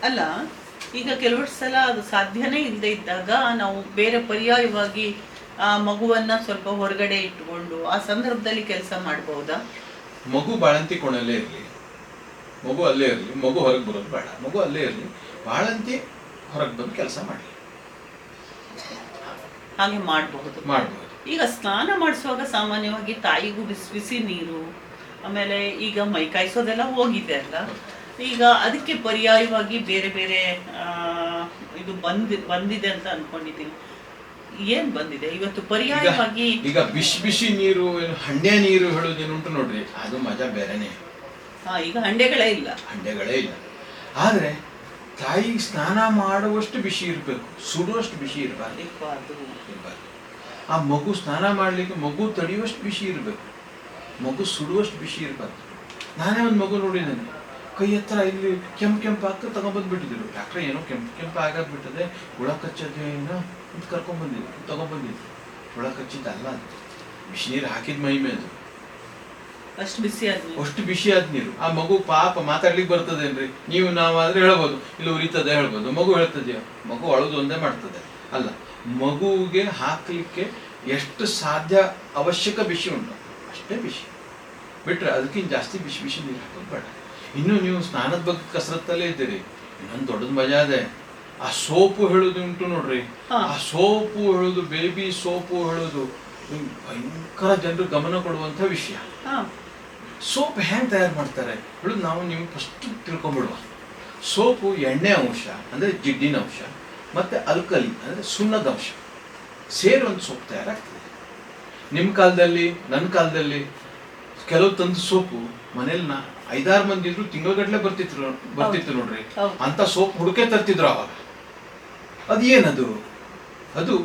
ಅಲ್ಲ, ಈಗ ಕೆಲವಷ್ಟು ಸಲ ಅದು ಸಾಧ್ಯನೇ ಇಲ್ಲದೆ ಇದ್ದಾಗ ನಾವು ಬೇರೆ ಪರ್ಯಾಯವಾಗಿ ಆ ಮಗುವನ್ನ ಸ್ವಲ್ಪ ಹೊರಗಡೆ ಇಟ್ಕೊಂಡು ಆ ಸಂದರ್ಭದಲ್ಲಿ ಕೆಲಸ ಮಾಡಬಹುದಾ? ಮಗು ಬಾಳಂತಿ ಕೊಣಲ್ಲೇ ಇರಲಿ, ಮಗು ಅಲ್ಲೇ ಇರಲಿ, ಮಗು ಹೊರಗೆ ಬರೋದು ಬೇಡ, ಮಗು ಅಲ್ಲೇ ಇರಲಿ, ಬಾಳಂತಿ ಹೊರಗೆ ಬಂದು ಕೆಲಸ ಮಾಡಲಿ, ಹಾಗೆ ಮಾಡಬಹುದು. ಈಗ ಸ್ನಾನ ಮಾಡಿಸುವಾಗ ಸಾಮಾನ್ಯವಾಗಿ ತಾಯಿಗೂ ಬಿಸಿ ಬಿಸಿ ನೀರು, ಆಮೇಲೆ ಈಗ ಮೈ ಕಾಯಿಸೋದೆಲ್ಲ ಹೋಗಿದೆ ಅಲ್ಲ, ಈಗ ಅದಕ್ಕೆ ಪರ್ಯಾಯವಾಗಿ ಬೇರೆ ಬೇರೆ ಇದು ಬಂದಿದೆ ಅಂತ ಅನ್ಕೊಂಡಿದ್ದೀನಿ. ಏನ್ ಬಂದಿದೆ ಇವತ್ತು ಪರ್ಯಾಯವಾಗಿ? ಈಗ ಬಿಸಿ ಬಿಸಿ ನೀರು, ಹಂಡೆ ನೀರು ಹೇಳೋದೇನುಂಟು ನೋಡ್ರಿ, ಅದು ಮಜಾ ಬೇರೆನೆ. ಈಗ ಹಂಡೆಗಳೇ ಇಲ್ಲ. ಆದ್ರೆ ತಾಯಿ ಸ್ನಾನ ಮಾಡುವಷ್ಟು ಬಿಸಿ ಇರಬೇಕು, ಸುಡುವಷ್ಟು ಬಿಸಿ ಇರಬಾರ್ದು. ಆ ಮಗು ಸ್ನಾನ ಮಾಡ್ಲಿಕ್ಕೆ ಮಗು ತಡೆಯುವಷ್ಟು ಬಿಸಿ ಇರಬೇಕು, ಮಗು ಸುಡುವಷ್ಟು ಬಿಸಿ ಇರಬಾರ್ದು. ನಾನೇ ಒಂದು ಮಗು ನೋಡಿದ್ದೇನೆ, ಕೈ ಹತ್ರ ಇಲ್ಲಿ ಕೆಂಪು ಆಗ್ತಾ ತಗೊಂಡ್ಬಂದ್ಬಿಟ್ಟಿದ್ರು. ಡಾಕ್ಟ್ರೆ ಏನೋ ಕೆಂಪು ಆಗಬಿಟ್ಟದೆ, ಹುಳ ಕಚ್ಚೋದೇನೋ ಅಂತ ತಗೊಂಡ್ಬಂದಿದ್ರು. ಹುಳ ಕಚ್ಚಿದ್ದಲ್ಲ, ಅದು ಬಿಸಿ ನೀರು ಹಾಕಿದ ಮೈ ಮೇಲೆ ಅಷ್ಟು ಬಿಸಿ ಆದ ನೀರು. ಆ ಮಗು ಪಾಪ ಮಾತಾಡ್ಲಿಕ್ಕೆ ಬರ್ತದೇನ್ರಿ? ನಾವಾದ್ರೆ ಹೇಳ್ಬೋದು, ಇಲ್ಲಿ ಉರಿತದೆ ಹೇಳ್ಬೋದು. ಮಗು ಹೇಳ್ತದ್ಯಾ? ಮಗು ಅಳುದು ಒಂದೇ ಮಾಡ್ತದೆ ಅಲ್ಲ, ಮಗುವಿಗೆ ಹಾಕ್ಲಿಕ್ಕೆ ಎಷ್ಟು ಸಾಧ್ಯ ಅವಶ್ಯಕ ಬಿಸಿ ಉಂಟು ಅಷ್ಟೇ ಬಿಸಿ ಬಿಟ್ರೆ ಅದಕ್ಕಿಂತ ಜಾಸ್ತಿ ಬಿಸಿ ನೀರು ಹಾಕೋದು ಬೇಡ. ಇನ್ನು ನೀವು ಸ್ನಾನದ ಬಗ್ಗೆ ಕಸರತ್ತಲ್ಲೇ ಇದ್ದೀರಿ, ಇನ್ನೊಂದು ದೊಡ್ಡದು ಮಜಾ ಇದೆ. ಆ ಸೋಪು ಹೇಳೋದು ಉಂಟು ನೋಡ್ರಿ, ಆ ಸೋಪು ಹೇಳೋದು, ಬೇಬಿ ಸೋಪು ಹೇಳೋದು ಭಯಂಕರ ಜನರು ಗಮನ ಕೊಡುವಂತ ವಿಷಯ. ಸೋಪ್ ಹೆಂಗ್ ತಯಾರು ಮಾಡ್ತಾರೆ ಹೇಳೋದು ನೀವು ಫಸ್ಟ್ ತಿಳ್ಕೊಂಡ್ಬಿಡುವ. ಸೋಪು ಎಣ್ಣೆ ಅಂಶ ಅಂದ್ರೆ ಜಿಡ್ಡಿನ ಅಂಶ ಮತ್ತೆ ಅಲ್ಕಲಿ ಅಂದ್ರೆ ಸುಣ್ಣದ ಅಂಶ ಸೇರಿ ಒಂದು ಸೋಪ್ ತಯಾರಾಗ್ತದೆ. ನಿಮ್ಮ ಕಾಲದಲ್ಲಿ, ನನ್ನ ಕಾಲದಲ್ಲಿ ಕೆಲವು ತಂದು ಸೋಪು ಮನೇಲಿ 5-6 ಮಂದಿ ಇದ್ರು ತಿಂಗಳಗಟ್ಲೆ ಬರ್ತಿತ್ತು ನೋಡ್ರಿ. ಅಂತ ಸೋಪ್ ಹುಡುಕೆ ತರ್ತಿದ್ರು ಅವಾಗ. ಅದೇನದು? ಅದು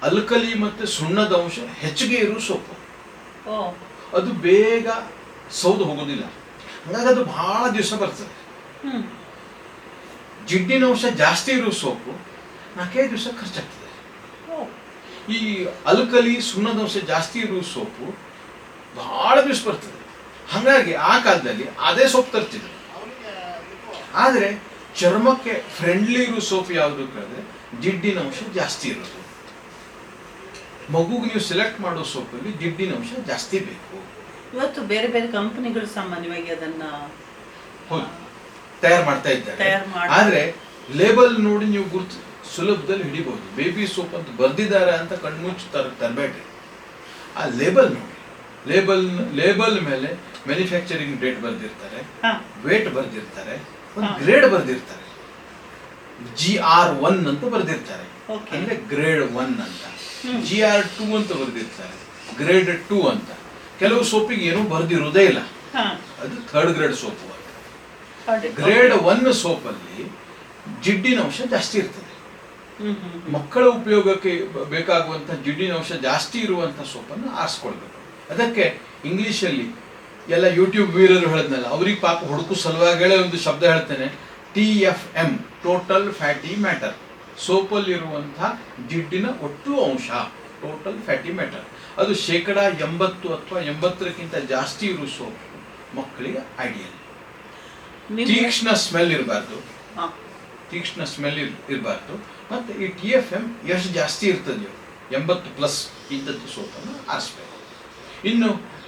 ಅಲ್ಕಲಿ ಮತ್ತೆ ಸುಣ್ಣದ ಅಂಶ ಹೆಚ್ಚಿಗೆ ಇರೋ ಸೋಪು. ಅದು ಬೇಗ ಸೌದು ಹೋಗೋದಿಲ್ಲ, ಹಾಗಾಗಿ ಅದು ಬಹಳ ದಿವಸ ಬರ್ತದೆ. ಜಿಡ್ಡಿನ ಅಂಶ ಜಾಸ್ತಿ ಇರೋ ಸೋಪು 4-5 ದಿವಸ ಖರ್ಚಾಗ್ತದೆ. ಈ ಅಲ್ಕಲಿ ಸುಣ್ಣದ ಅಂಶ ಜಾಸ್ತಿ ಇರೋ ಸೋಪು ಬಹಳ ದಿವಸ ಬರ್ತದೆ. ಹಾಗಾಗಿ ಆ ಕಾಲದಲ್ಲಿ ಅದೇ ಸೋಪ್ ತರ್ತಿದ್ರು. ಆದ್ರೆ ಚರ್ಮಕ್ಕೆ ಫ್ರೆಂಡ್ಲಿ ಇರೋ ಸೋಪ್ ಯಾವುದು ಕೇಳಿದ್ರೆ ಜಿಡ್ಡಿನ ಅಂಶ ಜಾಸ್ತಿ ಇರೋದು. ಮಗುಗೆ ನೀವು ಸೆಲೆಕ್ಟ್ ಮಾಡೋ ಸೋಪಲ್ಲಿ ಜಿಡ್ಡಿನ ಅಂಶ ಜಾಸ್ತಿ ಬೇಕು. ಇವತ್ತು ಬೇರೆ ಬೇರೆ ಕಂಪನಿಗಳು ಸಾಮಾನ್ಯವಾಗಿ ಅದನ್ನ ತಯಾರು ಮಾಡ್ತಾ ಇದ್ದಾರೆ. ಆದ್ರೆ ಲೇಬಲ್ ನೋಡಿ ನೀವು ಗುರ್ತು ಸುಲಭದಲ್ಲಿ ಹಿಡಿಬಹುದು. ಬೇಬಿ ಸೋಪ್ ಅಂತ ಬರ್ದಿದ್ದಾರೆ ಅಂತ ಕಣ್ಮುಚ್ಚಿ ತರಬೇಡ್ರಿ. ಆ ಲೇಬಲ್ ನೋಡಿ, ಲೇಬಲ್ ಮೇಲೆ ಮ್ಯಾನುಫ್ಯಾಕ್ಚರಿಂಗ್ ಡೇಟ್ ಬರ್ದಿರ್ತಾರೆ, ವೇಟ್ ಬರ್ದಿರ್ತಾರೆ, ಒಂದು ಗ್ರೇಡ್ ಬರ್ದಿರ್ತಾರೆ. GR1 ಅಂತ ಬರ್ದಿರ್ತಾರೆ, ಅಂದ್ರೆ ಗ್ರೇಡ್ 1 ಅಂತ. GR2 ಅಂತ ಬರ್ದಿರ್ತಾರೆ, ಗ್ರೇಡ್ 2 ಅಂತ. ಕೆಲವು ಸೋಪಿಗೆ ಏನೂ ಬರ್ದಿರೋದೇ ಇಲ್ಲ, ಅದು 3rd ಗ್ರೇಡ್ ಸೋಪು. ಗ್ರೇಡ್ 1 ಸೋಪಲ್ಲಿ ಜಿಡ್ಡಿನ ಅಂಶ ಜಾಸ್ತಿ ಇರ್ತದೆ. ಮಕ್ಕಳ ಉಪಯೋಗಕ್ಕೆ ಬೇಕಾಗುವಂತ ಜಿಡ್ಡಿನ ಅಂಶ ಜಾಸ್ತಿ ಇರುವಂತ ಸೋಪನ್ನು ಆರಿಸ್ಕೊಳ್ಬೇಕು. ಅದಕ್ಕೆ ಇಂಗ್ಲಿಷಲ್ಲಿ ಎಲ್ಲ ಯೂಟ್ಯೂಬ್ ವೀರರು ಹೇಳಿದ್ನಲ್ಲ, ಅವ್ರಿಗೆ ಪಾಪ ಹುಡುಕು ಸಲುವಾಗಿ ಒಂದು ಶಬ್ದ ಹೇಳ್ತೇನೆ, TFM ಟೋಟಲ್ ಫ್ಯಾಟಿ ಮ್ಯಾಟರ್. ಸೋಪಲ್ಲಿರುವಂತಹ ಜಿಡ್ಡಿನ ಒಟ್ಟು ಅಂಶ ಟೋಟಲ್ ಫ್ಯಾಟಿ ಮ್ಯಾಟರ್. ಅದು 80% ಅಥವಾ 80ಕ್ಕಿಂತ ಜಾಸ್ತಿ ಇರೋ ಸೋಪ್ ಮಕ್ಕಳಿಗೆ ಐಡಿಯಲ್. ತೀಕ್ಷ್ಣ ಸ್ಮೆಲ್ ಇರಬಾರ್ದು, ಮತ್ತೆ ಈ TFM ಎಷ್ಟು ಜಾಸ್ತಿ ಇರ್ತದೆಯೋ 80+ ಇಂಥದ್ದು ಸೋಪನ್ನು ಆರಿಸ್ಬೇಕು.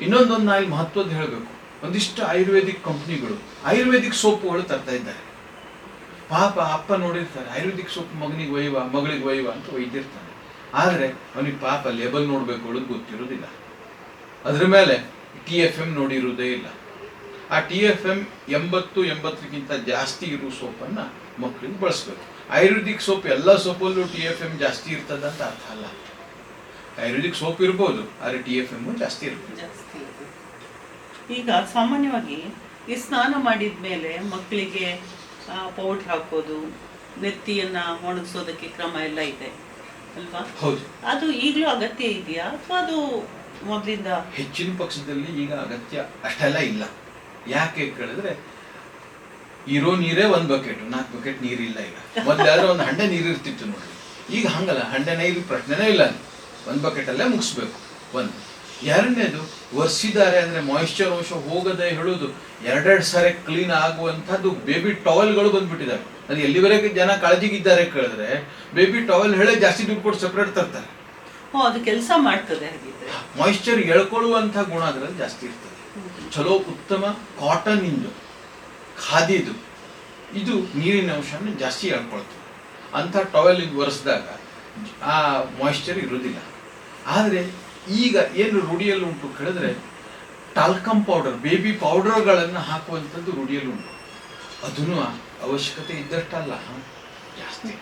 ಇನ್ನೊಂದು ನಾನು ಮಹತ್ವದ ಹೇಳಬೇಕು, ಒಂದಿಷ್ಟು ಆಯುರ್ವೇದಿಕ್ ಕಂಪ್ನಿಗಳು ಆಯುರ್ವೇದಿಕ್ ಸೋಪುಗಳು ತರ್ತಾ ಇದ್ದಾರೆ. ಪಾಪ ಅಪ್ಪ ನೋಡಿರ್ತಾರೆ, ಆಯುರ್ವೇದಿಕ್ ಸೋಪ್ ಮಗನಿಗೆ ಮಗಳಿಗೆ ಅಂತ ಒಯ್ದಿರ್ತಾನೆ. ಆದ್ರೆ ಅವನಿಗೆ ಪಾಪ ಲೇಬಲ್ ನೋಡ್ಬೇಕು ಹೇಳೋದು ಗೊತ್ತಿರೋದಿಲ್ಲ, ಅದ್ರ ಮೇಲೆ TFM ನೋಡಿರುವುದೇ ಇಲ್ಲ. ಆ TFM 80-80ಕ್ಕಿಂತ ಜಾಸ್ತಿ ಇರೋ ಸೋಪನ್ನ ಮಕ್ಕಳಿಗೆ ಬಳಸ್ಬೇಕು. ಆಯುರ್ವೇದಿಕ್ ಸೋಪ್ ಎಲ್ಲ ಸೋಪಲ್ಲೂ TFM ಜಾಸ್ತಿ ಇರ್ತದ ಅಂತ ಅರ್ಥ ಅಲ್ಲ. ಆಯುರ್ವೇದಿಕ್ ಸೋಪ್ ಇರ್ಬೋದು, ಆದ್ರೆ TFM ಜಾಸ್ತಿ ಇರ್ಬೋದು. ಈಗ ಸಾಮಾನ್ಯವಾಗಿ ಈ ಸ್ನಾನ ಮಾಡಿದ್ಮೇಲೆ ಮಕ್ಕಳಿಗೆ ಪೌಡರ್ ಹಾಕೋದು, ನೆತ್ತಿಯನ್ನ ಒಣಗಿಸೋದಕ್ಕೆ ಕ್ರಮ ಎಲ್ಲ ಇದೆ ಅಲ್ವಾ? ಹೌದು. ಅದು ಈಗಲೂ ಅಗತ್ಯ ಇದೆಯಾ ಅಥವಾ ಅದು ಮೊದಲಿಂದ? ಹೆಚ್ಚಿನ ಪಕ್ಷದಲ್ಲಿ ಈಗ ಅಗತ್ಯ ಅಷ್ಟೆಲ್ಲ ಇಲ್ಲ. ಯಾಕೆ ಕೇಳಿದ್ರೆ ಇರೋ ನೀರೇ 1 ಬಕೆಟ್ 4 ಬಕೆಟ್ ನೀರಿಲ್ಲ ಈಗ. ಮೊದಲಾದ್ರೆ ಒಂದು ಹಂಡೆ ನೀರು ಇರ್ತಿತ್ತು ನೋಡ್ರಿ, ಈಗ ಹಂಗಲ್ಲ, ಹಂಡೆ ನೀರು ಪ್ರಶ್ನೆನೇ ಇಲ್ಲ. 1 ಬಕೆಟ್ ಅಲ್ಲೇ ಮುಗಿಸ್ಬೇಕು. ಎರಡನೇದು ಒರೆಸಿದ್ದಾರೆ ಅಂದ್ರೆ ಮಾಯಿಶ್ಚರ್ ಅಂಶ ಹೋಗದೆ ಹೇಳೋದು ಎರಡೆರಡು ಸಾರಿ ಕ್ಲೀನ್ ಆಗುವಂತದ್ದು ಬೇಬಿ ಟವಲ್ಗಳು ಬಂದ್ಬಿಟ್ಟಿದ್ದಾವೆ. ಅದು ಎಲ್ಲಿವರೆಗೆ ಜನ ಕಾಳಜಿಗಿದ್ದಾರೆ ಕೇಳಿದ್ರೆ ಬೇಬಿ ಟವಲ್ ಹೇಳೇ ಜಾಸ್ತಿ ದುಡ್ಡು ಕೊಟ್ಟು ಸಪ್ರೇಟ್ ತರ್ತಾರೆ. ಅದು ಕೆಲಸ ಮಾಡ್ತದೆ ಹಾಗಿದ್ರೆ. ಮಾಯಿಶ್ಚರ್ ಎಳ್ಕೊಳ್ಳುವಂತ ಗುಣ ಅದರಲ್ಲಿ ಜಾಸ್ತಿ ಇರ್ತದೆ. ಚಲೋ ಉತ್ತಮ ಕಾಟನ್ ಇಂದು ಖಾದಿದು ಇದು ನೀರಿನ ಅಂಶನ ಜಾಸ್ತಿ ಎಳ್ಕೊಳ್ತದೆ. ಅಂಥ ಟವೆಲ್ ಒರೆಸಿದಾಗ ಆ ಮಾಯಿಶ್ಚರ್ ಇರೋದಿಲ್ಲ. ಆದರೆ ಈಗ ಏನು ರೂಢಿಯಲ್ಲಿ ಉಂಟು ಕೇಳಿದ್ರೆ ಟಾಲ್ಕಮ್ ಪೌಡರ್, ಬೇಬಿ ಪೌಡರ್ಗಳನ್ನು ಹಾಕುವಂಥದ್ದು ರೂಢಿಯಲ್ಲಿ ಉಂಟು. ಅದನ್ನು ಅವಶ್ಯಕತೆ ಇದ್ದಷ್ಟಲ್ಲ, ಜಾಸ್ತಿ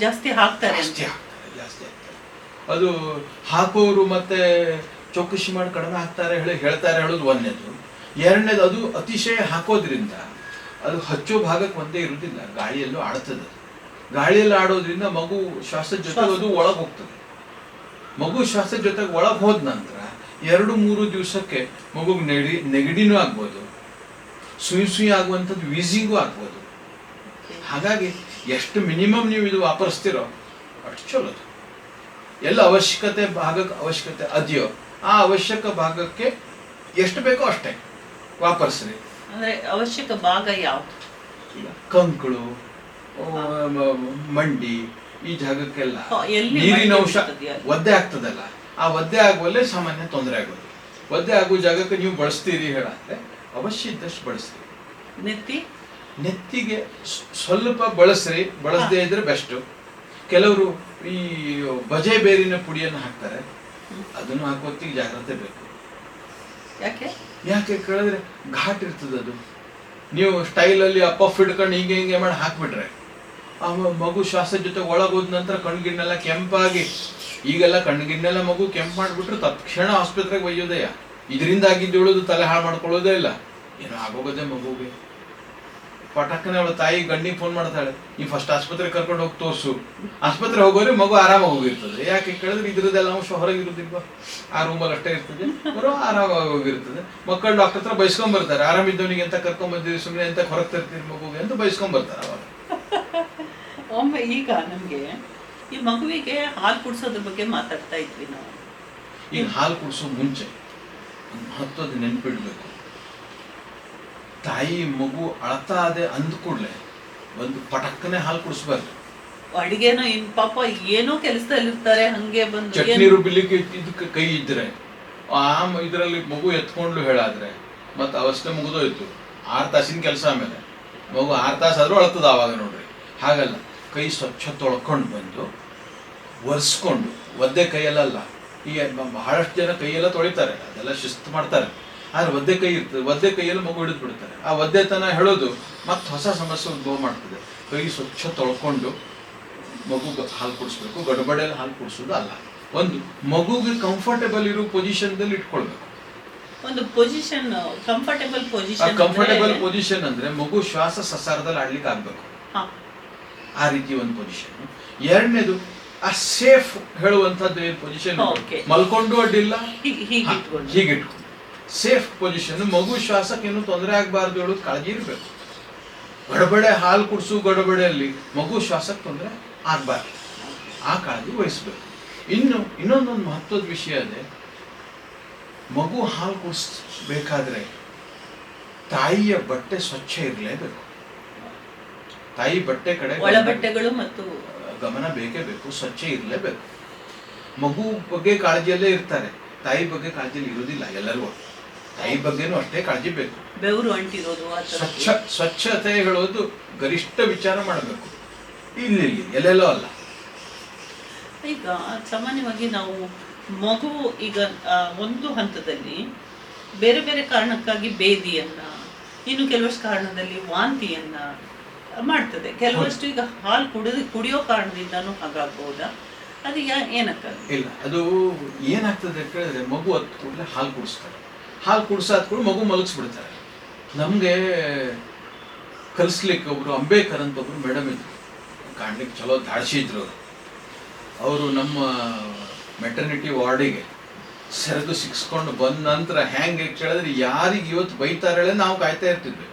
ಜಾಸ್ತಿ ಹಾಕ್ತಾರೆ. ಅದು ಹಾಕೋರು ಮತ್ತೆ ಚೌಕಶಿ ಮಾಡಿ ಕಡಿಮೆ ಹಾಕ್ತಾರೆ ಹೇಳ್ತಾರೆ ಹೇಳೋದು ಒಂದನೇದು. ಎರಡನೇದು ಅದು ಅತಿಶಯ ಹಾಕೋದ್ರಿಂದ ಅದು ಹಚ್ಚೋ ಭಾಗಕ್ಕೆ ಒಂದೇ ಇರುವುದಿಲ್ಲ, ಗಾಳಿಯಲ್ಲೂ ಆಡ್ತದೆ. ಗಾಳಿಯಲ್ಲಿ ಆಡೋದ್ರಿಂದ ಮಗು ಶ್ವಾಸದ ಜೊತೆಗೆ ಅದು ಒಳಗೆ ಹೋಗ್ತದೆ. ಮಗು ಶ್ವಾಸದ ಜೊತೆಗೆ ಒಳಗೆ ಹೋದ ನಂತರ 2-3 ದಿವಸಕ್ಕೆ ಮಗುಗೆ ನೆಗಡಿನೂ ಆಗ್ಬೋದು, ಸುಯಿ ಆಗುವಂಥದ್ದು ವೀಸಿಂಗು ಆಗ್ಬೋದು. ಹಾಗಾಗಿ ಎಷ್ಟು ಮಿನಿಮಮ್ ನೀವು ಇದು ವಾಪರಿಸ್ತಿರೋ ಅಷ್ಟು ಚಲೋದು. ಎಲ್ಲ ಭಾಗಕ್ಕೆ ಅವಶ್ಯಕತೆ ಅದೆಯೋ ಆ ಅವಶ್ಯಕ ಭಾಗಕ್ಕೆ ಎಷ್ಟು ಬೇಕೋ ಅಷ್ಟೇ ವಾಪರಿಸ್ರಿ. ಅಂದ್ರೆ ಅವಶ್ಯಕ ಭಾಗ ಯಾವುದು? ಕಂಕಳು, ಮಂಡಿ, ಈ ಜಾಗಕ್ಕೆಲ್ಲ ನೀರಿನ ಅಂಶ ಒದ್ದೆ ಆಗ್ತದಲ್ಲ, ಆ ಒದ್ದೆ ಆಗುವಲ್ಲೇ ಸಾಮಾನ್ಯ ತೊಂದರೆ ಆಗೋದು. ಒದ್ದೆ ಆಗುವ ಜಾಗಕ್ಕೆ ನೀವು ಬಳಸ್ತೀರಿ ಹೇಳಂದ್ರೆ ಅವಶ್ಯ ಇದ್ದಷ್ಟು ಬಳಸ್ರಿ. ನೆತ್ತಿಗೆ ಸ್ವಲ್ಪ ಬಳಸ್ರಿ, ಬಳಸದೇ ಇದ್ರೆ ಬೆಸ್ಟ್. ಕೆಲವರು ಈ ಬಜೆ ಬೇರಿನ ಪುಡಿಯನ್ನು ಹಾಕ್ತಾರೆ, ಅದನ್ನು ಹಾಕೋತ್ತಿಗೆ ಜಾಗ್ರತೆ ಬೇಕು. ಯಾಕೆ ಕೇಳಿದ್ರೆ ಘಾಟ್ ಇರ್ತದೆ ಅದು. ನೀವು ಸ್ಟೈಲಲ್ಲಿ ಪಫ್ ಹಿಡ್ಕೊಂಡು ಹಿಂಗೆ ಮಾಡಿ ಹಾಕ್ಬಿಟ್ರೆ ಆ ಮಗು ಶ್ವಾಸದ ಜೊತೆ ಒಳಗೋದ ನಂತರ ಕಣ್ಗಿಣ್ಣೆಲ್ಲ ಕೆಂಪಾಗಿ, ಈಗೆಲ್ಲ ಕಣ್ಗಿಣ್ಣೆಲ್ಲ ಮಗು ಕೆಂಪು ಮಾಡಿಬಿಟ್ರೆ ತಕ್ಷಣ ಆಸ್ಪತ್ರೆಗೆ ಒಯ್ಯೋದಯ್ಯ. ಇದರಿಂದ ಆಗಿದ್ದು ತಲೆ ಹಾಳು ಮಾಡ್ಕೊಳ್ಳೋದೇ ಇಲ್ಲ, ಏನೋ ಆಗೋಗೋದೇ ಮಗುಗೆ. ಪಟಕ್ಕನೆ ಅವಳ ತಾಯಿ ಗಂಡಿಗೆ ಫೋನ್ ಮಾಡ್ತಾಳೆ, ಈ ಫಸ್ಟ್ ಆಸ್ಪತ್ರೆಗೆ ಕರ್ಕೊಂಡು ಹೋಗಿ ತೋರಿಸು. ಆಸ್ಪತ್ರೆ ಹೋಗೋರಿ ಮಗು ಆರಾಮಾಗಿ ಹೋಗಿರ್ತದೆ. ಯಾಕೆ ಕೇಳಿದ್ರೆ ಇದ್ರದ್ದೆಲ್ಲ ಅಂಶ ಹೊರಗೆ ಇರುದಿಲ್ವಾ, ಆ ರೂಮಲ್ಲಿ ಅಷ್ಟೇ ಇರ್ತದೆ, ಬರೋ ಆರಾಮಾಗಿ ಹೋಗಿರ್ತದೆ. ಮಕ್ಕಳು ಡಾಕ್ಟರ್ ಹತ್ರ ಬೈಸ್ಕೊಂಡ್ ಬರ್ತಾರೆ, ಆರಾಮಿದ್ದವನಿಗೆ ಅಂತ ಕರ್ಕೊಂಡ್ ಬಂದಿರಿ, ಸುಮ್ಮನೆ ಅಂತ ಹೊರಗೆ ತರ್ತೀರಿ ಮಗುಗೆ ಅಂತ ಬೈಸ್ಕೊಂಡ್ ಬರ್ತಾರೆ. ಅವಾಗ ಒಮ್ಮೆ ಈಗ ನಮ್ಗೆ ಈ ಮಗುವಿಗೆ ಹಾಲು ಕುಡಿಸೋದ್ರ ಬಗ್ಗೆ ಮಾತಾಡ್ತಾ ಇದ್ವಿ ನಾವು. ಈಗ ಹಾಲು ಕುಡಿಸೋ ಮುಂಚೆ ಮಹತ್ವದ ನೆನ್ಪಿಡ್ಬೇಕು. ತಾಯಿ ಮಗು ಅಳ್ತಾ ಅದೇ ಅಂದ ಕೂಡಲೇ ಒಂದು ಪಟಕ್ಕನೆ ಹಾಲು ಕುಡಿಸ್ಬಾರ್ದು. ಅಡಿಗೆನೋ ಇನ್ ಪಾಪ ಏನೋ ಕೆಲಸದಲ್ಲಿ ಇರ್ತಾರೆ, ಹಂಗೆ ಬಂದು ಚಟ್ನಿ ರುಬ್ಬಿಲಿಕ್ಕೆ ಇದಕ್ಕೆ ಕೈ ಇದ್ರೆ ಇದರಲ್ಲಿ ಮಗು ಎತ್ಕೊಂಡು ಹೇಳಾದ್ರೆ ಮತ್ತೆ ಅವಸ್ಥೆ ಮುಗಿದೋಯ್ತು. 6 ತಾಸಿನ ಕೆಲಸ ಆಮೇಲೆ ಮಗು 6 ತಾಸು ಆದ್ರೂ ಅಳ್ತದ ಆವಾಗ ನೋಡ್ರಿ. ಹಾಗಲ್ಲ, ಕೈ ಸ್ವಚ್ಛ ತೊಳ್ಕೊಂಡು ಬಂದು ಒರೆಸ್ಕೊಂಡು, ಒದ್ದೆ ಕೈಯಲ್ಲ. ಈಗ ಬಹಳಷ್ಟು ಜನ ಕೈಯೆಲ್ಲ ತೊಳಿತಾರೆ, ಅದೆಲ್ಲ ಶಿಸ್ತು ಮಾಡ್ತಾರೆ. ಆದ್ರೆ ಒದ್ದೆ ಕೈ ಇರ್ತದೆ, ಒದ್ದೆ ಕೈಯಲ್ಲಿ ಮಗು ಹಿಡಿದು ಬಿಡ್ತಾರೆ. ಆ ಒದ್ದೆತನ ಹೇಳೋದು ಮತ್ತೆ ಹೊಸ ಸಮಸ್ಯೆ ಉದ್ಭವ ಮಾಡ್ತದೆ. ಕೈ ಸ್ವಚ್ಛ ತೊಳ್ಕೊಂಡು ಮಗು ಹಾಲು ಕುಡಿಸ್ಬೇಕು. ಗಡಬಡಿಯಲ್ಲಿ ಹಾಲು ಕುಡಿಸೋದು ಅಲ್ಲ. ಒಂದು ಮಗುಗೆ ಕಂಫರ್ಟೇಬಲ್ ಇರೋ ಪೊಸಿಷನ್ದಲ್ಲಿ ಇಟ್ಕೊಳ್ಬೇಕು. ಒಂದು ಪೊಸಿಷನ್, ಕಂಫರ್ಟೇಬಲ್ ಪೊಸಿಷನ್ ಅಂದ್ರೆ ಮಗು ಶ್ವಾಸ ಸಸಾರದಲ್ಲಿ ಆಡ್ಲಿಕ್ಕೆ ಆಗ್ಬೇಕು, ಆ ರೀತಿ ಒಂದು ಪೊಸಿಷನ್. ಎರಡನೇದು ಆ ಸೇಫ್ ಹೇಳುವಂತದ್ದು ಏನು ಪೊಸಿಷನ್, ಮಲ್ಕೊಂಡು ಅಡ್ಡಿಲ್ಲ, ಹೀಗಿಟ್ಕೊಂಡು ಸೇಫ್ ಪೊಸಿಷನ್. ಮಗು ಶ್ವಾಸಕ್ಕೇನು ತೊಂದರೆ ಆಗಬಾರ್ದು ಹೇಳೋದು ಕಾಳಜಿ ಇರಬೇಕು. ಗಡಬಡೆ ಹಾಲು ಕುಡಿಸು ಗಡಬಡೆಯಲ್ಲಿ ಮಗು ಶ್ವಾಸಕ್ಕೆ ತೊಂದರೆ ಆಗಬಾರ್ದು, ಆ ಕಾಳಜಿ ವಹಿಸ್ಬೇಕು. ಇನ್ನೊಂದೊಂದು ಮಹತ್ವದ ವಿಷಯ ಅದೇ, ಮಗು ಹಾಲು ಕುಡಿಸ್ಬೇಕಾದ್ರೆ ತಾಯಿಯ ಬಟ್ಟೆ ಸ್ವಚ್ಛ ಇರಲೇಬೇಕು. ತಾಯಿ ಬಟ್ಟೆ ಕಡೆ ಬಟ್ಟೆಗಳು ಮತ್ತು ಗಮನ ಬೇಕೇ ಬೇಕು, ಸ್ವಚ್ಛ ಇರಲೇಬೇಕು. ಮಗು ಬಗ್ಗೆ ಕಾಳಜಿಯಲ್ಲೇ ಇರ್ತಾರೆ, ತಾಯಿ ಬಗ್ಗೆ ಕಾಳಜಿಯಲ್ಲಿ ಇರೋದಿಲ್ಲ. ಎಲ್ಲರಿಗೂ ತಾಯಿ ಬಗ್ಗೆನೂ ಅಷ್ಟೇ ಕಾಳಜಿ ಬೇಕು. ಬೆವರು ಅಂಟಿರೋದು, ಸ್ವಚ್ಛತೆ ಹೇಳೋದು ಗರಿಷ್ಠ ವಿಚಾರ ಮಾಡಬೇಕು, ಇಲ್ಲಿ ಎಲ್ಲೆಲ್ಲೋ ಅಲ್ಲ. ಈಗ ಸಾಮಾನ್ಯವಾಗಿ ನಾವು ಮಗು ಈಗ ಒಂದು ಹಂತದಲ್ಲಿ ಬೇರೆ ಬೇರೆ ಕಾರಣಕ್ಕಾಗಿ ಬೇದಿಯನ್ನ, ಇನ್ನು ಕೆಲವಷ್ಟು ಕಾರಣದಲ್ಲಿ ವಾಂತಿಯನ್ನ ಮಾಡ್ತದೆ. ಕೆಲವಷ್ಟು ಈಗ ಹಾಲು ಕುಡಿಯೋ ಕಾರಣದಿಂದನೂ ಹಾಗಾಗಬಹುದಾ? ಅದು ಏನಕ್ಕಾಗ? ಇಲ್ಲ, ಅದು ಏನಾಗ್ತದೆ ಕೇಳಿದ್ರೆ ಮಗು ಹತ್ತು ಕೂಡಲೇ ಹಾಲು ಕುಡಿಸ್ತಾರೆ. ಹಾಲು ಕುಡಿಸಾದ ಕೂಡ ಮಗು ಮಲಗಿಸ್ಬಿಡ್ತಾರೆ. ನಮಗೆ ಕಲಿಸ್ಲಿಕ್ಕೆ ಒಬ್ರು ಅಂಬೇಕರ್ ಅಂತ ಒಬ್ರು ಮೇಡಮ್ ಇದ್ರು, ಕಾಣ್ಲಿಕ್ಕೆ ಚಲೋ ದಾಡ್ಸಿ ಇದ್ರು. ಅವರು ನಮ್ಮ ಮೆಟರ್ನಿಟಿ ವಾರ್ಡಿಗೆ ಸೆರೆದು ಸಿಕ್ಸ್ಕೊಂಡು ಬಂದ ನಂತರ ಹೆಂಗೆ ಕೇಳಿದ್ರೆ ಯಾರಿಗೆ ಇವತ್ತು ಬೈತಾರೆ ನಾವು ಕಾಯ್ತಾ ಇರ್ತಿದ್ವಿ.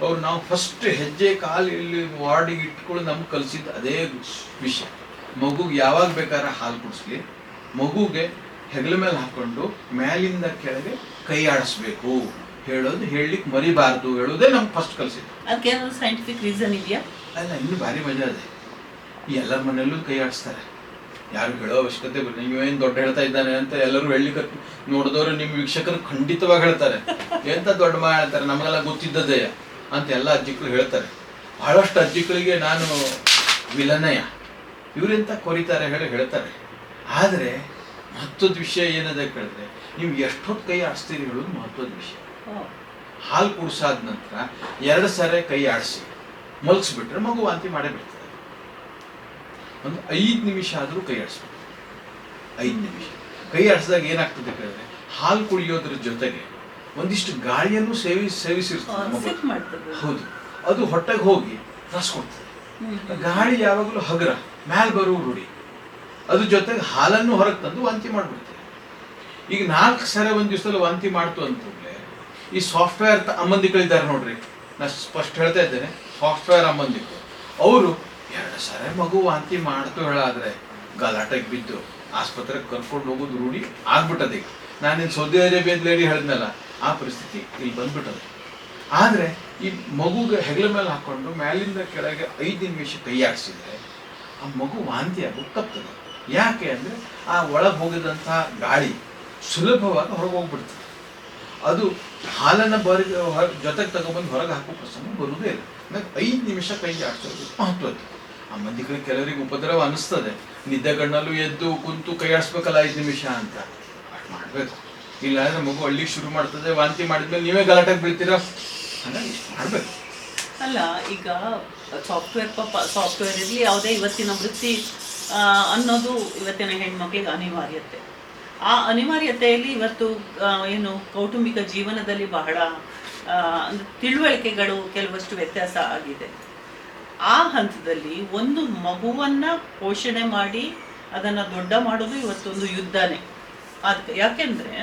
ಅವ್ರು ನಾವು ಫಸ್ಟ್ ಹೆಜ್ಜೆ ಕಾಲು ಇಲ್ಲಿ ವಾರ್ಡಿಗೆ ಇಟ್ಕೊಂಡು ನಮ್ಗೆ ಕಲಿಸಿದ್ದು ಅದೇ ವಿಷಯ. ಮಗುಗೆ ಯಾವಾಗ ಬೇಕಾದ್ರೆ ಹಾಲು ಕುಡಿಸ್ಲಿ, ಮಗುಗೆ ಹೆಗಲ ಮೇಲೆ ಹಾಕೊಂಡು ಮೇಲಿಂದ ಕೆಳಗೆ ಕೈ ಆಡಿಸ್ಬೇಕು ಹೇಳೋದು ಹೇಳಲಿಕ್ಕೆ ಮರಿಬಾರ್ದು ಹೇಳೋದೇ ನಮ್ಗೆ ಫಸ್ಟ್ ಕಲಿಸಿದ್ದು. ಅದಕ್ಕೆ ಸೈಂಟಿಫಿಕ್ ರೀಸನ್ ಇದೆಯಾ? ಅಲ್ಲ, ಇನ್ನೂ ಭಾರಿ ಮಜಾ ಇದೆ. ಈ ಎಲ್ಲರ ಮನೆಯಲ್ಲೂ ಕೈ ಆಡಿಸ್ತಾರೆ, ಯಾರು ಹೇಳೋ ಅವಶ್ಯಕತೆ ಬರಲಿ. ನೀವೇನು ದೊಡ್ಡ ಹೇಳ್ತಾ ಇದ್ದಾನೆ ಅಂತ ಎಲ್ಲರೂ ಹೇಳಲಿಕ್ಕೆ ನೋಡಿದವರು ನಿಮ್ಮ ವೀಕ್ಷಕರು ಖಂಡಿತವಾಗಿ ಹೇಳ್ತಾರೆ, ಎಂತ ದೊಡ್ಡ ಮಾ ಹೇಳ್ತಾರೆ, ನಮಗೆಲ್ಲ ಗೊತ್ತಿದ್ದದೆಯ ಅಂತ ಎಲ್ಲ ಅಜ್ಜಿಗಳು ಹೇಳ್ತಾರೆ. ಬಹಳಷ್ಟು ಅಜ್ಜಿಗಳಿಗೆ ನಾನು ವಿಲನಯ, ಇವರೆಂತ ಕೊರಿತಾರೆ ಹೇಳ್ತಾರೆ. ಆದರೆ ಮಹತ್ವದ ವಿಷಯ ಏನದ ಕೇಳಿದ್ರೆ, ನೀವು ಎಷ್ಟೊತ್ತು ಕೈ ಆಡಿಸ್ತೀರಿ ಹೇಳೋದು ಮಹತ್ವದ ವಿಷಯ. ಹಾಲು ಕುಡಿಸಾದ ನಂತರ 2 ಸಾರಿ ಕೈ ಆಡಿಸಿ ಮಲಗಿಸ್ಬಿಟ್ರೆ ಮಗು ವಾಂತಿ ಮಾಡೇ ಬಿಡ್ತದೆ. ಒಂದು 5 ನಿಮಿಷ ಆದರೂ ಕೈ ಆಡಿಸ್ಬೇಕು. 5 ನಿಮಿಷ ಕೈ ಆಡಿಸಿದಾಗ ಏನಾಗ್ತದೆ ಕೇಳಿದ್ರೆ, ಹಾಲು ಕುಡಿಯೋದ್ರ ಜೊತೆಗೆ ಒಂದಿಷ್ಟು ಗಾಳಿಯನ್ನು ಸೇವಿಸಿರ್ತದೆ. ಹೌದು, ಅದು ಹೊಟ್ಟೆಗೆ ಹೋಗಿ ರಸ ಕೊಡ್ತದೆ. ಗಾಳಿ ಯಾವಾಗಲೂ ಹಗರ ಮ್ಯಾಲ್ ಬರೋ ರೂಢಿ, ಅದ್ರ ಜೊತೆಗೆ ಹಾಲನ್ನು ಹೊರಗೆ ತಂದು ವಾಂತಿ ಮಾಡಿಬಿಡ್ತದೆ. ಈಗ 4 ಸಾರಿ ಒಂದು ದಿವಸದಲ್ಲಿ ವಾಂತಿ ಮಾಡ್ತು ಅಂತಂದ್ರೆ, ಈ ಸಾಫ್ಟ್ವೇರ್ ಅಮ್ಮಂದಿಗಳಿದ್ದಾರೆ ನೋಡ್ರಿ, ನಾನು ಸ್ಪಷ್ಟ ಹೇಳ್ತಾ ಇದ್ದೇನೆ, ಸಾಫ್ಟ್ವೇರ್ ಅಮ್ಮಂದಿಗಳು ಅವರು 2 ಸಾರಿ ಮಗು ವಾಂತಿ ಮಾಡ್ತು ಹೇಳಾದ್ರೆ ಗಲಾಟೆಗೆ ಬಿದ್ದು ಆಸ್ಪತ್ರೆಗೆ ಕರ್ಕೊಂಡು ಹೋಗೋದು ರೂಢಿ ಆಗ್ಬಿಟ್ಟದೆ. ಈಗ ನಾನೇನು ಸೌದಿ ಅರೇಬಿಯಾದ ಲೇಡಿ ಹೇಳಿದ್ನಲ್ಲ, ಆ ಪರಿಸ್ಥಿತಿ ಇಲ್ಲಿ ಬಂದ್ಬಿಟ್ಟದೆ. ಆದರೆ ಈ ಮಗುಗೆ ಹೆಗಲ ಮೇಲೆ ಹಾಕೊಂಡು ಮೇಲಿಂದ ಕೆಳಗೆ 5 ನಿಮಿಷ ಕೈ ಆಡಿಸಿದ್ರೆ ಆ ಮಗು ವಾಂತಿ ಆಗೋದು ತಪ್ತದೆ. ಯಾಕೆ ಅಂದರೆ ಆ ಒಳಗೆ ಹೋಗಿದಂತಹ ಗಾಳಿ ಸುಲಭವಾಗಿ ಹೊರಗೆ ಹೋಗ್ಬಿಡ್ತದೆ. ಅದು ಹಾಲನ್ನು ಜೊತೆಗೆ ತಗೊಬಂದು ಹೊರಗೆ ಹಾಕೋ ಪ್ರಸಂಗ ಬರುವುದೇ ಇಲ್ಲ. 5 ನಿಮಿಷ ಕೈ ಆಡಿಸೋದು ಮಹತ್ವದ್ದು. ಆ ಮಂದಿಗಳಿಗೆ ಕೆಲವರಿಗೆ ಉಪದ್ರವ ಅನಿಸ್ತದೆ, ನಿದ್ದೆಗಣ್ಣಲ್ಲೂ ಎದ್ದು ಕುಂತು ಕೈ ಆಡಿಸ್ಬೇಕಲ್ಲ 5 ನಿಮಿಷ ಅಂತ, ಅಷ್ಟು ಮಾಡಬೇಕು. ಇಲ್ಲ ಅಂದರೆ ಮಗು ಅಳ್ಳಿಗೆ ಶುರು ಮಾಡ್ತದೆ, ವಾಂತಿ ಮಾಡಿದ್ಮೇಲೆ ನೀವೇ ಗಲಾಟೆಗೆ ಬೀಳ್ತೀರ. ಹಾಗಾಗಿ ಇಷ್ಟು ಮಾಡಬೇಕು. ಅಲ್ಲ, ಈಗ ಸಾಫ್ಟ್ವೇರ್ ಇರಲಿ, ಯಾವುದೇ ಇವತ್ತಿನ ವೃತ್ತಿ ಅನ್ನೋದು ಇವತ್ತಿನ ಹೆಣ್ಮಕ್ಳಿಗೆ ಅನಿವಾರ್ಯತೆ. ಆ ಅನಿವಾರ್ಯತೆಯಲ್ಲಿ ಇವತ್ತು ಏನು ಕೌಟುಂಬಿಕ ಜೀವನದಲ್ಲಿ ಬಹಳ ತಿಳುವಳಿಕೆಗಳು ಕೆಲವಷ್ಟು ವ್ಯತ್ಯಾಸ ಆಗಿದೆ. ಆ ಹಂತದಲ್ಲಿ ಒಂದು ಮಗುವನ್ನ ಪೋಷಣೆ ಮಾಡಿ ಅದನ್ನು ದೊಡ್ಡ ಮಾಡೋದು ಇವತ್ತೊಂದು ಯುದ್ಧನೇ. ಅದಕ್ಕೆ ಯಾಕೆಂದರೆ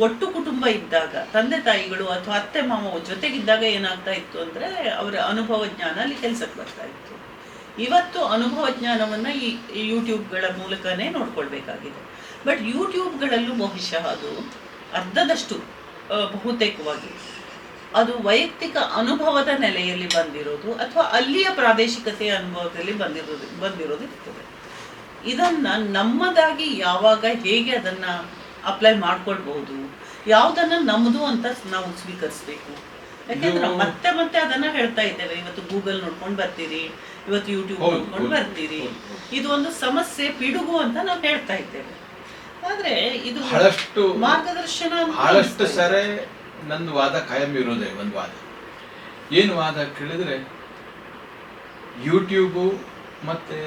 ಒಟ್ಟು ಕುಟುಂಬ ಇದ್ದಾಗ, ತಂದೆ ತಾಯಿಗಳು ಅಥವಾ ಅತ್ತೆ ಮಾವ ಜೊತೆಗಿದ್ದಾಗ ಏನಾಗ್ತಾ ಇತ್ತು ಅಂದರೆ ಅವರ ಅನುಭವ ಜ್ಞಾನ ಅಲ್ಲಿ ಕೆಲಸಕ್ಕೆ ಬರ್ತಾ ಇತ್ತು. ಇವತ್ತು ಅನುಭವ ಜ್ಞಾನವನ್ನು ಈ ಯೂಟ್ಯೂಬ್ಗಳ ಮೂಲಕನೇ ನೋಡ್ಕೊಳ್ಬೇಕಾಗಿದೆ. ಬಟ್ ಯೂಟ್ಯೂಬ್ಗಳಲ್ಲೂ ಬಹುಶಃ ಅದು ಅರ್ಧದಷ್ಟು ಬಹುತೇಕವಾಗಿ ಅದು ವೈಯಕ್ತಿಕ ಅನುಭವದ ನೆಲೆಯಲ್ಲಿ ಬಂದಿರೋದು ಅಥವಾ ಅಲ್ಲಿಯ ಪ್ರಾದೇಶಿಕತೆಯ ಅನುಭವದಲ್ಲಿ ಬಂದಿರೋದು ಇರ್ತದೆ. ಇದನ್ನು ನಮ್ಮದಾಗಿ ಯಾವಾಗ ಹೇಗೆ ಅದನ್ನು ಅಪ್ಲೈ ಮಾಡ್ಕೊಳ್ಬಹುದು, ಯಾವುದನ್ನು ನಮ್ಮದು ಅಂತ ನಾವು ಸ್ವೀಕರಿಸಬೇಕು. ಯಾಕೆಂದ್ರೆ ಮತ್ತೆ ಮತ್ತೆ ಅದನ್ನ ಹೇಳ್ತಾ ಇದ್ದೇವೆ, ಇವತ್ತು ಗೂಗಲ್ ನೋಡ್ಕೊಂಡು ಬರ್ತೀರಿ, ಇವತ್ತು ಯೂಟ್ಯೂಬ್ ನೋಡ್ಕೊಂಡು ಬರ್ತೀರಿ, ಇದು ಒಂದು ಸಮಸ್ಯೆ ಪಿಡುಗು ಅಂತ ನಾವು ಹೇಳ್ತಾ ಇದ್ದೇವೆ. ಆದ್ರೆ ಇದು ಬಹಳಷ್ಟು ಮಾರ್ಗದರ್ಶನ. ಬಹಳಷ್ಟು ಸರಿ ನಂದು ವಾದ ಕಾಯಂ ಇರೋದೇ ಒಂದು ವಾದ. ಏನು ವಾದ ಕೇಳಿದ್ರೆ, ಯೂಟ್ಯೂಬು ಮತ್ತೆ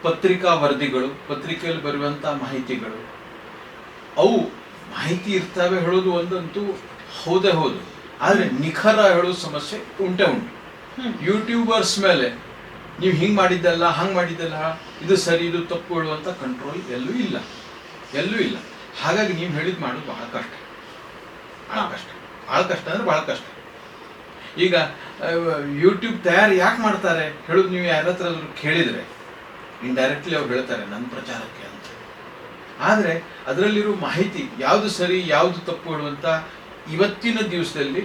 ಪತ್ರಿಕಾ ವರದಿಗಳು, ಪತ್ರಿಕೆಯಲ್ಲಿ ಬರುವಂತ ಮಾಹಿತಿಗಳು, ಅವು ಮಾಹಿತಿ ಇರ್ತವೆ ಹೇಳೋದು ಒಂದಂತೂ ಹೌದೇ ಹೌದು. ಆದ್ರೆ ನಿಖರ ಹೇಳೋ ಸಮಸ್ಯೆ ಉಂಟು. ಯೂಟ್ಯೂಬರ್ಸ್ ಮೇಲೆ ನೀವು ಹಿಂಗ್ ಮಾಡಿದ್ದಲ್ಲ, ಹಂಗ್ ಮಾಡಿದ್ದಲ್ಲ, ಇದು ಸರಿ ಇದು ತಪ್ಪು ಹೇಳುವಂತ ಕಂಟ್ರೋಲ್ ಎಲ್ಲೂ ಇಲ್ಲ. ಹಾಗಾಗಿ ನೀವು ಹೇಳಿದ್ ಮಾಡೋದು ಬಹಳ ಕಷ್ಟ ಅಂದ್ರೆ ಬಹಳ ಕಷ್ಟ. ಈಗ ಯೂಟ್ಯೂಬ್ ತಯಾರು ಯಾಕೆ ಮಾಡ್ತಾರೆ ಹೇಳೋದು ನೀವು ಯಾರ ಹತ್ರ ಕೇಳಿದ್ರೆ ಇಂಡೈರೆಕ್ಟ್ಲಿ ಅವ್ರು ಹೇಳ್ತಾರೆ ನನ್ನ ಪ್ರಚಾರಕ್ಕೆ ಅಂತ. ಆದ್ರೆ ಅದರಲ್ಲಿರೋ ಮಾಹಿತಿ ಯಾವುದು ಸರಿ ಯಾವುದು ತಪ್ಪು ಹೇಳುವಂತ ಇವತ್ತಿನ ದಿವಸದಲ್ಲಿ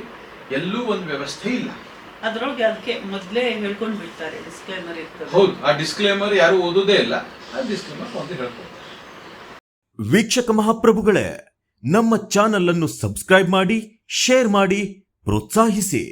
ಎಲ್ಲೂ ಒಂದು ವ್ಯವಸ್ಥೆ ಇಲ್ಲ. ಅದರೊಳಗೆ ಅದಕ್ಕೆ ಮೊದಲೇ ಹೇಳ್ಕೊಂಡು ಬಿಡ್ತಾರೆ, ಡಿಸ್ಕ್ಲೇಮರ್ ಇರ್ತದೆ. ಹೌದು, ಆ ಡಿಸ್ಕ್ಲೇಮರ್ ಯಾರು ಓದೋದೇ ಇಲ್ಲ, ಆ ಡಿಸ್ಕ್ಲೇಮರ್ ಒಂದು ಹೇಳ್ಕೊಡ್ತಾರೆ. ವೀಕ್ಷಕ ಮಹಾಪ್ರಭುಗಳೇ, ನಮ್ಮ ಚಾನಲ್ ಅನ್ನು ಸಬ್ಸ್ಕ್ರೈಬ್ ಮಾಡಿ, ಶೇರ್ ಮಾಡಿ, ಪ್ರೋತ್ಸಾಹಿಸಿ.